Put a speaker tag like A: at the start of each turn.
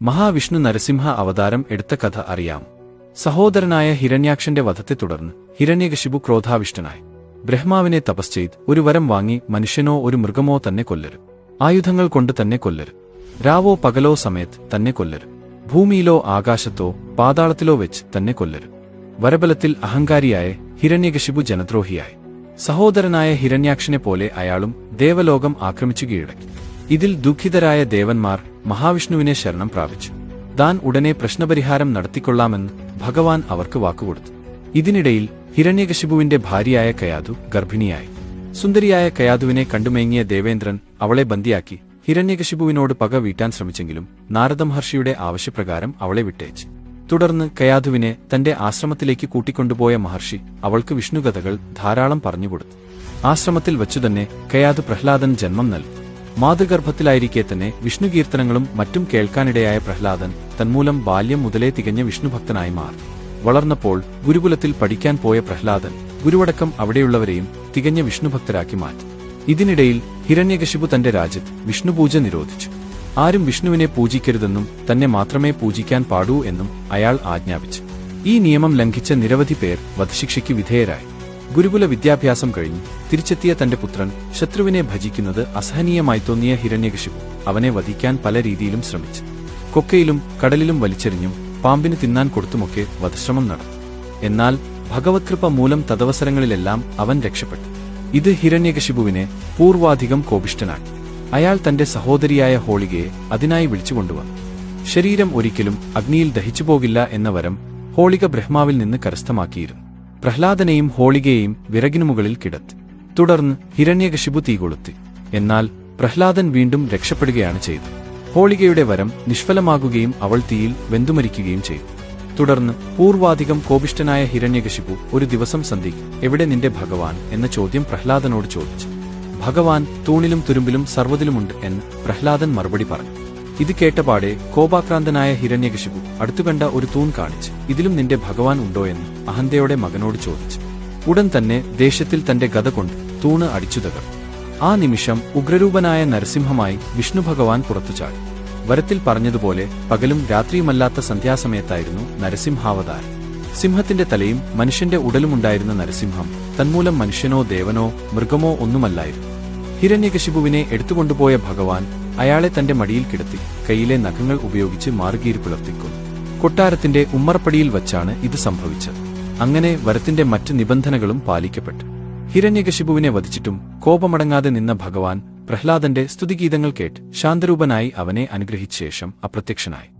A: മഹാവിഷ്ണു നരസിംഹ അവതാരം എടുത്ത കഥ അറിയാം. സഹോദരനായ ഹിരണ്യാക്ഷന്റെ വധത്തെ തുടർന്ന് ഹിരണ്യകശിപു ക്രോധാവിഷ്ടനായി ബ്രഹ്മാവിനെ തപസ് ചെയ്ത് ഒരു വരം വാങ്ങി മനുഷ്യനോ ഒരു മൃഗമോ തന്നെ കൊല്ലരും. ആയുധങ്ങൾ കൊണ്ട് തന്നെ കൊല്ലരും. രാവോ പകലോ സമയത്ത് തന്നെ കൊല്ലരും. ഭൂമിയിലോ ആകാശത്തോ പാതാളത്തിലോ വെച്ച് തന്നെ കൊല്ലരും. വരബലത്തിൽ അഹങ്കാരിയായ ഹിരണ്യകശിപു ജനദ്രോഹിയായി. സഹോദരനായ ഹിരണ്യാക്ഷനെ പോലെ അയാളും ദേവലോകം ആക്രമിച്ചു കീഴടക്കി. ഇതിൽ ദുഃഖിതരായ ദേവന്മാർ മഹാവിഷ്ണുവിനെ ശരണം പ്രാപിച്ചു. താൻ ഉടനെ പ്രശ്നപരിഹാരം നടത്തിക്കൊള്ളാമെന്ന് ഭഗവാൻ അവർക്ക് വാക്കുകൊടുത്തു. ഇതിനിടയിൽ ഹിരണ്യകശിപുവിന്റെ ഭാര്യയായ കയാധു ഗർഭിണിയായി. സുന്ദരിയായ കയാധുവിനെ കണ്ടുമേങ്ങിയ ദേവേന്ദ്രൻ അവളെ ബന്ദിയാക്കി ഹിരണ്യകശിപുവിനോട് പക വീട്ടാൻ ശ്രമിച്ചെങ്കിലും നാരദമഹർഷിയുടെ ആവശ്യപ്രകാരം അവളെ വിട്ടേച്ചു. തുടർന്ന് കയാധുവിനെ തന്റെ ആശ്രമത്തിലേക്ക് കൂട്ടിക്കൊണ്ടുപോയ മഹർഷി അവൾക്ക് വിഷ്ണുകഥകൾ ധാരാളം പറഞ്ഞുകൊടുത്തു. ആശ്രമത്തിൽ വച്ചുതന്നെ കയാധു പ്രഹ്ലാദൻ ജന്മം നൽകി. മാതൃഗർഭത്തിലായിരിക്കെ തന്നെ വിഷ്ണുകീർത്തനങ്ങളും മറ്റും കേൾക്കാനിടയായ പ്രഹ്ലാദൻ തന്മൂലം ബാല്യം മുതലേ തികഞ്ഞ വിഷ്ണുഭക്തനായി മാറി. വളർന്നപ്പോൾ ഗുരുകുലത്തിൽ പഠിക്കാൻ പോയ പ്രഹ്ലാദൻ ഗുരുവടക്കം അവിടെയുള്ളവരെയും തികഞ്ഞ വിഷ്ണുഭക്തരാക്കി മാറ്റി. ഇതിനിടയിൽ ഹിരണ്യകശിപു തന്റെ രാജ്യത്ത് വിഷ്ണുപൂജ നിരോധിച്ചു. ആരും വിഷ്ണുവിനെ പൂജിക്കരുതെന്നും തന്നെ മാത്രമേ പൂജിക്കാൻ പാടൂ എന്നും അയാൾ ആജ്ഞാപിച്ചു. ഈ നിയമം ലംഘിച്ച നിരവധി പേർ വധശിക്ഷയ്ക്ക് വിധേയരായി. ഗുരുകുല വിദ്യാഭ്യാസം കഴിഞ്ഞ് തിരിച്ചെത്തിയ തന്റെ പുത്രൻ ശത്രുവിനെ ഭജിക്കുന്നത് അസഹനീയമായി തോന്നിയ ഹിരണ്യകശിപു അവനെ വധിക്കാൻ പല രീതിയിലും ശ്രമിച്ചു. കൊക്കയിലും കടലിലും വലിച്ചെറിഞ്ഞും പാമ്പിന് തിന്നാൻ കൊടുത്തുമൊക്കെ വധശ്രമം നടത്തി. എന്നാൽ ഭഗവത്കൃപ മൂലം തദവസരങ്ങളിലെല്ലാം അവൻ രക്ഷപ്പെട്ടു. ഇത് ഹിരണ്യകശിപുവിനെ പൂർവാധികം കോപിഷ്ഠനാക്കി. അയാൾ തന്റെ സഹോദരിയായ ഹോളികയെ അതിനായി വിളിച്ചുകൊണ്ടുവന്നു. ശരീരം ഒരിക്കലും അഗ്നിയിൽ ദഹിച്ചുപോകില്ല എന്ന വരം ഹോളിക ബ്രഹ്മാവിൽ നിന്ന് കരസ്ഥമാക്കിയിരുന്നു. പ്രഹ്ലാദനെയും ഹോളികയെയും വിറകിനു മുകളിൽ കിടത്തി. തുടർന്ന് ഹിരണ്യകശിപു തീകൊളുത്തി. എന്നാൽ പ്രഹ്ലാദൻ വീണ്ടും രക്ഷപ്പെടുകയാണ് ചെയ്തത്. ഹോളികയുടെ വരം നിഷ്ഫലമാകുകയും അവൾ തീയിൽ വെന്തുമരിക്കുകയും ചെയ്തു. തുടർന്ന് പൂർവാധികം കോപിഷ്ഠനായ ഹിരണ്യകശിപു ഒരു ദിവസം സന്ധ്യയ്ക്ക് എവിടെ നിന്റെ ഭഗവാൻ എന്ന ചോദ്യം പ്രഹ്ലാദനോട് ചോദിച്ചു. ഭഗവാൻ തൂണിലും തുരുമ്പിലും സർവ്വതിലുമുണ്ട് എന്ന് പ്രഹ്ലാദൻ മറുപടി പറഞ്ഞു. ഇത് കേട്ടപാടെ കോപാക്രാന്തനായ ഹിരണ്യകശിപു അടുത്തുകണ്ട ഒരു തൂൺ കാണിച്ച് ഇതിലും നിന്റെ ഭഗവാൻ ഉണ്ടോ എന്ന് അഹന്തയോടെ മകനോട് ചോദിച്ചു. ഉടൻ തന്നെ ദേഷ്യത്തിൽ തന്റെ ഗദ കൊണ്ട് തൂണ് അടിച്ചു തകർത്തു. ആ നിമിഷം ഉഗ്രരൂപനായ നരസിംഹമായി വിഷ്ണു ഭഗവാൻ പുറത്തുചാടി. വരത്തിൽ പറഞ്ഞതുപോലെ പകലും രാത്രിയുമല്ലാത്ത സന്ധ്യാസമയത്തായിരുന്നു നരസിംഹാവതാരം. സിംഹത്തിന്റെ തലയും മനുഷ്യന്റെ ഉടലുമുണ്ടായിരുന്ന നരസിംഹം തന്മൂലം മനുഷ്യനോ ദേവനോ മൃഗമോ ഒന്നുമല്ലായിരുന്നു. ഹിരണ്യകശിപുവിനെ എടുത്തുകൊണ്ടുപോയ ഭഗവാൻ അയാളെ തന്റെ മടിയിൽ കിടത്തി കൈയിലെ നഖങ്ങൾ ഉപയോഗിച്ച് മാറുകീരി പിളർത്തിക്കൊന്നു. കൊട്ടാരത്തിന്റെ ഉമ്മറപ്പടിയിൽ വച്ചാണ് ഇത് സംഭവിച്ചത്. അങ്ങനെ വരത്തിന്റെ മറ്റ് നിബന്ധനകളും പാലിക്കപ്പെട്ടു. ഹിരണ്യകശിപുവിനെ വധിച്ചിട്ടും കോപമടങ്ങാതെ നിന്ന ഭഗവാൻ പ്രഹ്ലാദന്റെ സ്തുതിഗീതങ്ങൾ കേട്ട് ശാന്തരൂപനായി അവനെ അനുഗ്രഹിച്ച ശേഷം അപ്രത്യക്ഷനായി.